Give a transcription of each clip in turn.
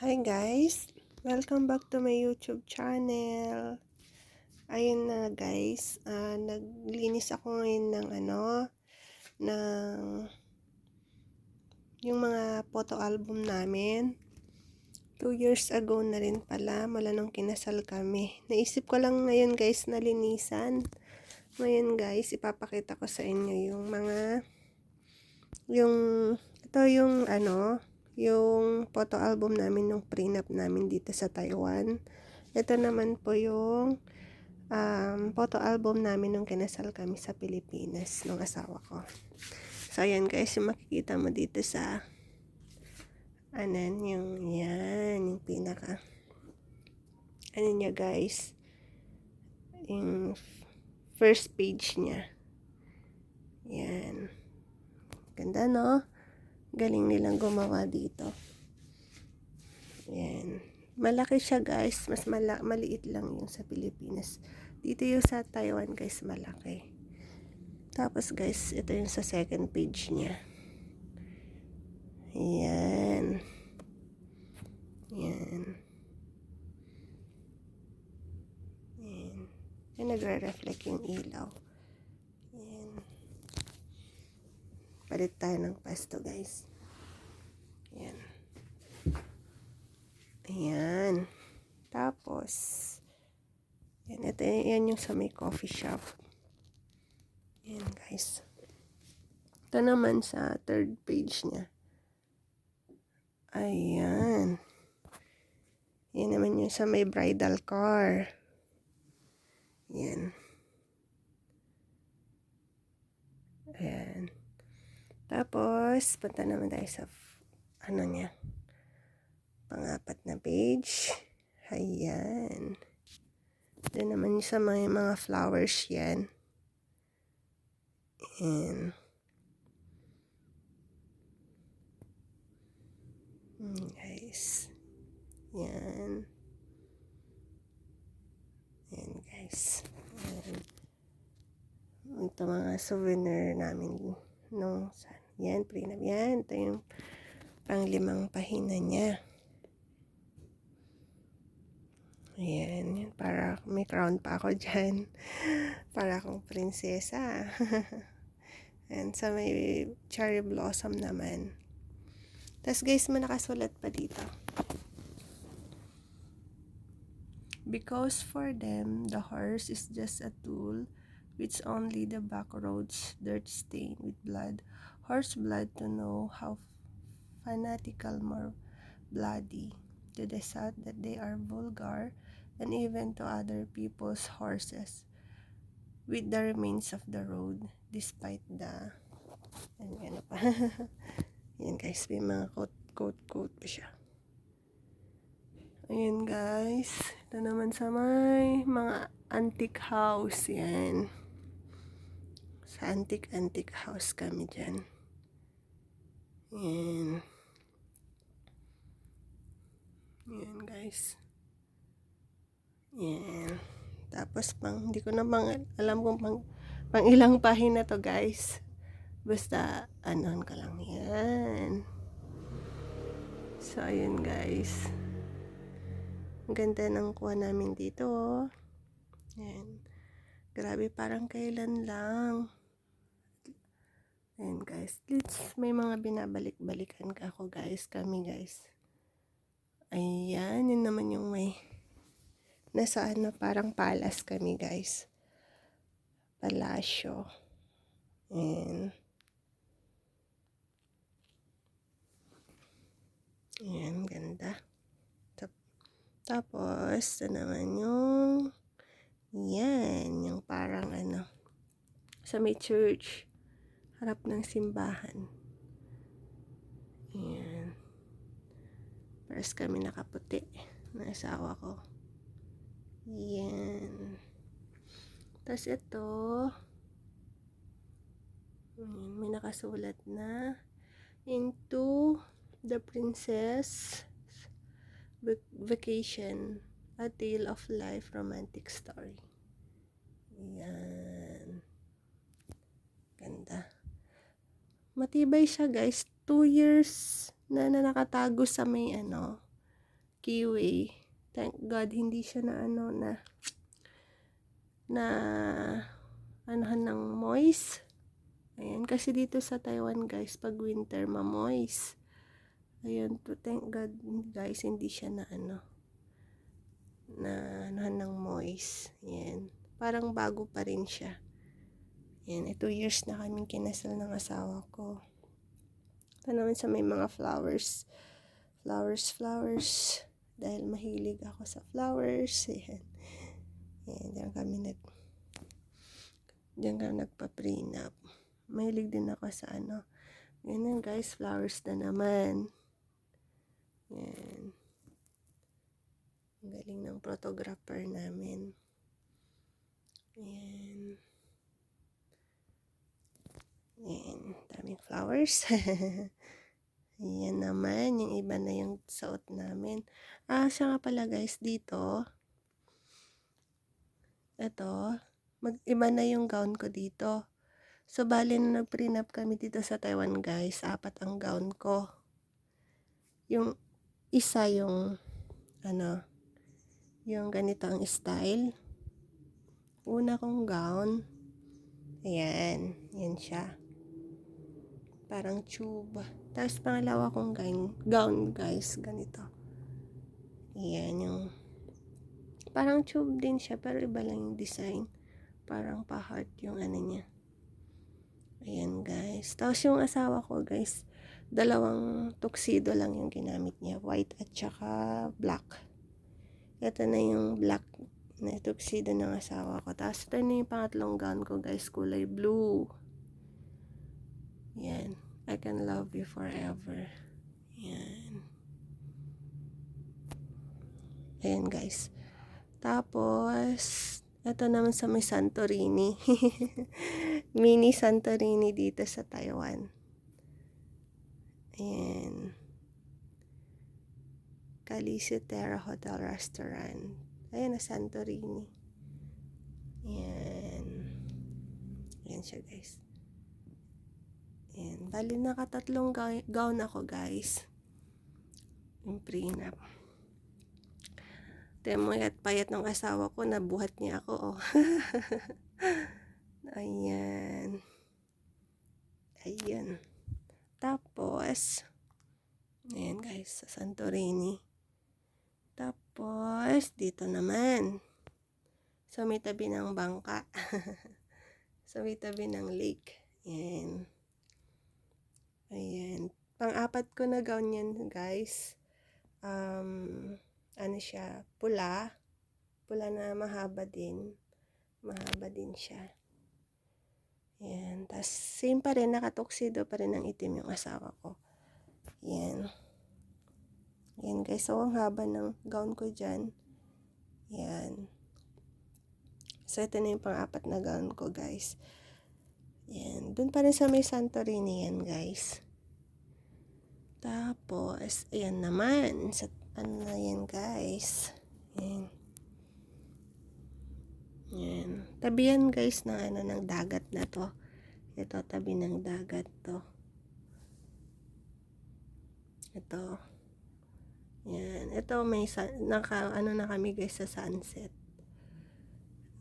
Hi guys! Welcome back to my YouTube channel. Ayun na guys, naglinis ako ngayon ng ng yung mga photo album namin. 2 years ago na rin pala, mula nung kinasal kami. Naisip ko lang ngayon guys na linisan. Ngayon guys, ipapakita ko sa inyo yung, ito yung photo album namin nung prenup namin dito sa Taiwan. Ito naman po yung photo album namin nung kinasal kami sa Pilipinas nung asawa ko. So ayan guys, yung makikita mo dito sa yung pinaka niya guys, yung first page niya. Yan, ganda no, galing nilang gumawa dito. Yan, malaki siya guys, mas maliit lang yung sa Pilipinas. Dito yung sa Taiwan guys, malaki. Tapos guys, ito yung sa second page niya. Yan. Yan. Yan. Yan, nagre-reflect yung ilaw. Yan. Palit tayo ng pasto guys. Yan. Ayan. Tapos, yan, yan yung sa may coffee shop. Yan guys. Ito naman sa third page niya. Ayan. Yan naman yung sa may bridal car. Yan. Ayan. Tapos, punta naman tayo sa niya. Pang-apat na page. Ayan. Ito naman yung sa mga flowers yan. Ayan. Guys. Yan. Yan guys. Yan. Ito mga souvenir namin nung yan, prenup yan. Ito yung pang-5 pahina niya. Ayan, yan. Para may crown pa ako dyan. Para akong prinsesa. And sa may cherry blossom naman. Tapos guys, may nakasulat pa dito. Because for them, the horse is just a tool, which only the back roads dirt stained with blood, horse blood, to know how fanatical, more bloody, to decide that they are vulgar, and even to other people's horses, with the remains of the road, despite the ano pa. Yan guys, may mga quote pa siya. Ayan guys, ito naman sa may mga antique house. Yan, sa antique house kami dyan. Yan. Yan guys. Yan. Tapos hindi ko na alam kung pang ilang pahina to guys. Basta anon ka lang yan. So ayun guys. Ang ganda ng kuha namin dito. Yan. Grabe, parang kailan lang. Ayan guys. May mga binabalik-balikan ako guys. Kami guys. Ayan. Yun naman yung may nasa parang palace kami guys. Palasyo. Ayan. Ayan. Ganda. Tapos, ito naman yung yan, yung parang sa may church, harap ng simbahan. Yan. Pares kami nakaputi na asawa ko. Yan. Tapos ito, may nakasulat na, into the princess vacation, a tale of life romantic story. Yan. Ganda. Matibay siya guys. 2 years na nakatago sa may kiwi. Thank God, hindi siya na ano na anuhan ng moist. Ayan, kasi dito sa Taiwan guys, pag winter ma-moist. Ayan, to thank God guys, hindi siya na anuhan ng moist. Ayan, parang bago pa rin siya. Ayan, 2 years na kaming kinasal ng asawa ko. Ito naman sa may mga flowers. Flowers. Dahil mahilig ako sa flowers. Ayan. Ayan, diyan kami nagpa-prenup. Mahilig din ako sa Ganyan guys, flowers na naman. Ayan. Ang galing ng photographer namin. Ayan. Ayan, daming flowers. Ayan naman, yung iba na yung suot namin. Siya nga pala guys, dito. Ito, iba na yung gown ko dito. So, bali na nag-prenup kami dito sa Taiwan guys, 4 ang gown ko. Yung isa yung, yung ganito ang style. Una kong gown. Ayan, yan siya. Parang tube. Tapos pangalawa kong gown guys, ganito. Ayan yung parang tube din siya pero iba lang yung design. Parang pa-heart yung niya. Ayan guys. Tapos yung asawa ko guys, 2 tuxedo lang yung ginamit niya. White at saka black. Ito na yung black na tuxedo ng asawa ko. Tapos ito na yung pangatlong gown ko guys, kulay blue. Yan. I can love you forever. Yan. Ayan guys. Tapos, ito naman sa may Santorini. Mini Santorini dito sa Taiwan. Ayan. Calice Terra Hotel Restaurant. Ayan na Santorini. Ayan. Ayan siya guys. Ayan. Bali nakatatlong gown ako guys. Yung prenup. Temoy at payat ng asawa ko, nabuhat niya ako. Oh. Ayan. Ayan. Tapos, ayan guys, sa Santorini. Tapos, dito naman. So, may tabi ng bangka. So, may tabi ng lake. Ayan. Ayan. Pang-4 ko na gown yan, guys. Siya, pula. Pula na mahaba din. Mahaba din siya. Ayan. Tapos, same pa rin, nakatuxedo pa rin ng itim yung asawa ko. Ayan. Ayan, guys. So, ang haba ng gown ko dyan. Ayan. So, ito na yung pang-4 na gown ko, guys. Ayan. Doon pa rin sa may Santorini yan, guys. Tapos, ayan naman. Sa, na yan, guys. Ayan. Ayan. Tabi yan, guys, ng, ng dagat na to. Ito, tabi ng dagat to. Ito. Ayan. Ito, may, na kami, guys, sa sunset.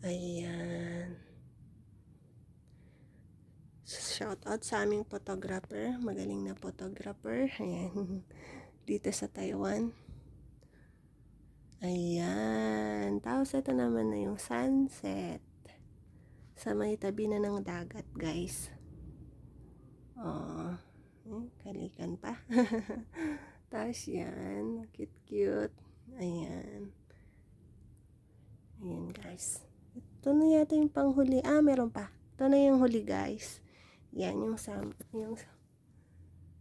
Ayan. Shout out sa aming photographer. Magaling na photographer. Ayan. Dito sa Taiwan. Ayan. Tapos ito naman na yung sunset. Sa may tabi na ng dagat, guys. Oh. Kalikan pa. Tapos yan. Cute. Ayan. Ayan, guys. Ito na yata yung panghuli. Meron pa. Ito na yung huli, guys. Yan, yung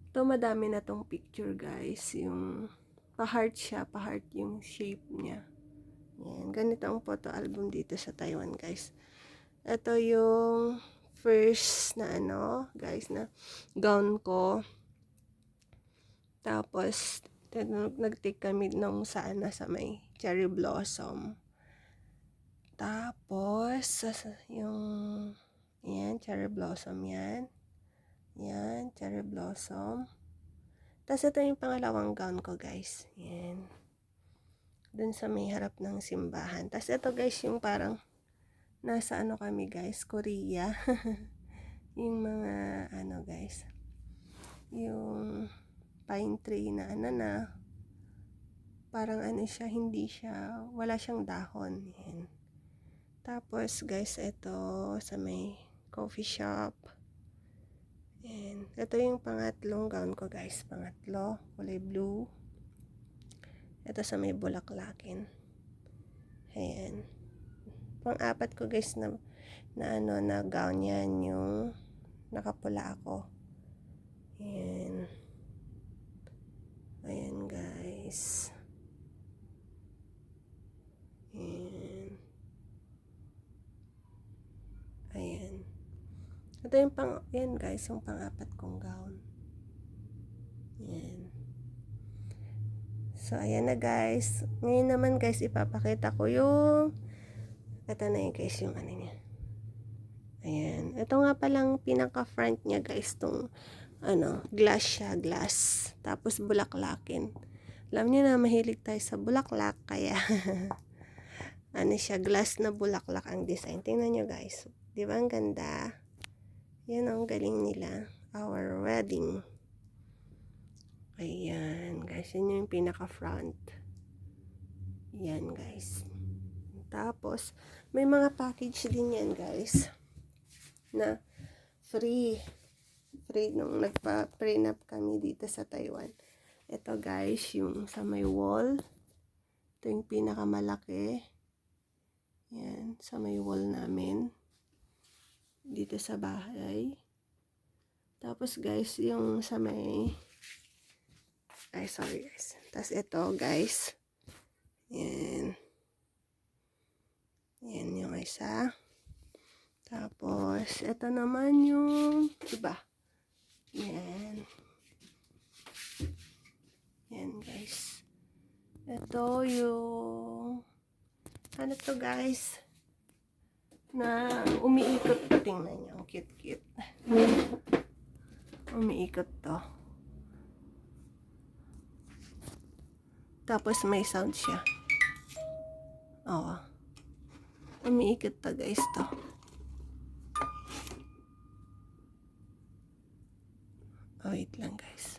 ito, madami na tong picture, guys. Yung pa-heart siya, pa-heart yung shape niya. Yan, ganito ang photo album dito sa Taiwan, guys. Ito yung first na guys, na gown ko. Tapos, nag-take kami nung sa may cherry blossom. Tapos, yung, yan, cherry blossom yan. Yan, cherry blossom. Tapos, ito yung pangalawang gown ko, guys. Yan. dun sa may harap ng simbahan. Tapos ito guys, yung parang nasa ano kami guys, Korea. Yung mga ano guys, yung pine tree na ano na, parang ano siya, hindi siya, wala siyang dahon. Yan. Tapos guys, ito sa may coffee shop. And ito yung pangatlong gown ko guys, pangatlo, kulay blue. Ito sa may bulaklakin. Ayan. Pang-apat ko guys na ano na gown, yan yung nakapula ako. Ayan. Ayan guys. Ayan. Ayan. Ito yung yan guys, yung pang-apat kong gown. Ayan. So, ayan na guys. Ngayon naman guys, ipapakita ko yung ito na yun guys, yung ano niya. Ayan. Ito nga palang pinaka-front niya guys, tong ano, glass siya, glass. Tapos bulaklakin. Alam niyo na, mahilig tayo sa bulaklak, kaya ano siya, glass na bulaklak ang design. Tingnan nyo guys. Di ba ang ganda? Yan ang galing nila. Our wedding. Ayan guys, yun yung pinaka-front. Yan guys. Tapos, may mga package din yan guys. Na free. Free nung nagpa-prenup kami dito sa Taiwan. Ito guys, yung sa may wall. Ito yung pinakamalaki. Yan, sa may wall namin. Dito sa bahay. Tapos guys, yung sa may... Ay, sorry guys. Tapos ito guys. Yan. Yan yung isa. Tapos, ito naman yung iba. Yan. Yan guys. Ito yung ano to guys, na umiikot. Tingnan nyo, ang cute-cute. Umiikot to. Tapos may sound siya. Oo. Umiikot to guys to. Oh, wait lang guys.